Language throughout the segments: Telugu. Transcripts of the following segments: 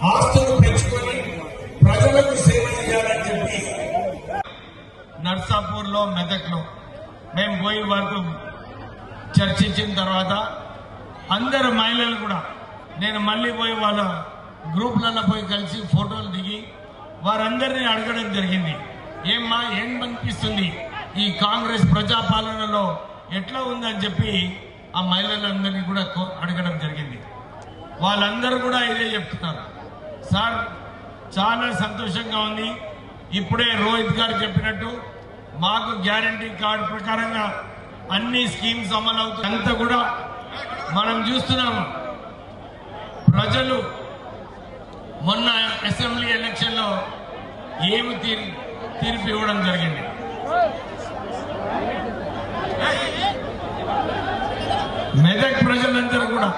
ఆస్తులు పెంచుకొని ప్రజలకు సేవ చేయాలని చెప్పి నర్సాపూర్లో మెదక్లో మేము పోయి వరకు చర్చించిన తర్వాత అందరు మహిళలు కూడా నేను మళ్ళీ పోయి వాళ్ళ గ్రూప్లలో పోయి కలిసి ఫోటోలు దిగి వారందరినీ అడగడం జరిగింది. ఏమ్మా ఏం అనిపిస్తుంది ఈ కాంగ్రెస్ ప్రజాపాలనలో ఎట్లా ఉందని చెప్పి ఆ మహిళలందరినీ కూడా అడగడం జరిగింది. వాళ్ళందరూ కూడా ఇదే చెప్తున్నారు. సార్ చాలా సంతోషంగా ఉంది. ఇప్పుడే రోహిత్ గారు చెప్పినట్టు మాకు గ్యారంటీ కార్డు ప్రకారంగా అన్ని స్కీమ్స్ అమలు అవుతాయి. అంతా కూడా మనం చూస్తున్నాము. ప్రజలు మొన్న అసెంబ్లీ ఎలక్షన్లో ఏమి తీర్పు ఇవ్వడం జరిగింది. మెదక్ ప్రజలందరూ కూడా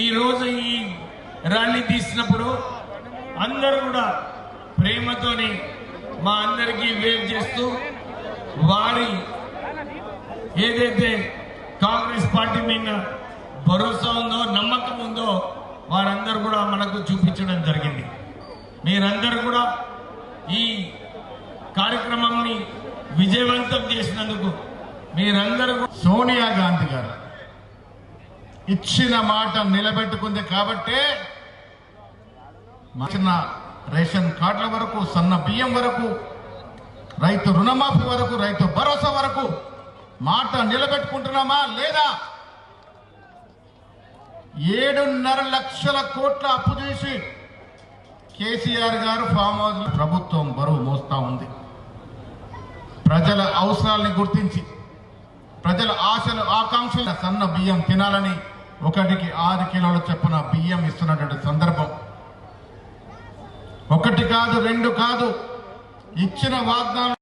ఈ రోజు ఈ ర్యాలీ తీసినప్పుడు అందరూ కూడా ప్రేమతోని మా అందరికీ వేవ్ చేస్తూ వారి ఏదైతే కాంగ్రెస్ పార్టీ మీద భరోసా ఉందో నమ్మకం ఉందో వారందరూ కూడా మనకు చూపించడం జరిగింది. మీరందరూ కూడా ఈ కార్యక్రమాన్ని విజయవంతం చేసినందుకు మీరందరూ సోనియా గాంధీ గారు ఇచ్చిన మాట నిలబెట్టుకుంది కాబట్టే చిన్న రేషన్ కార్డుల వరకు, సన్న బియ్యం వరకు, రైతు రుణమాఫీ వరకు, రైతు భరోసా వరకు మాట నిలబెట్టుకుంటున్నామా లేదా? 7.5 లక్షల కోట్ల అప్పు చేసి కేసీఆర్ గారు ఫామ్ హౌస్ ప్రభుత్వం బరువు మోస్తా ఉంది. ప్రజల అవసరాలని గుర్తించి ప్రజల ఆశలు ఆకాంక్షలు సన్న బియ్యం తినాలని 1కి 6 కిలోల చొప్పున బియ్యం ఇస్తున్నటువంటి సందర్భం. 1 కాదు 2 కాదు, ఇచ్చిన వాగ్దానం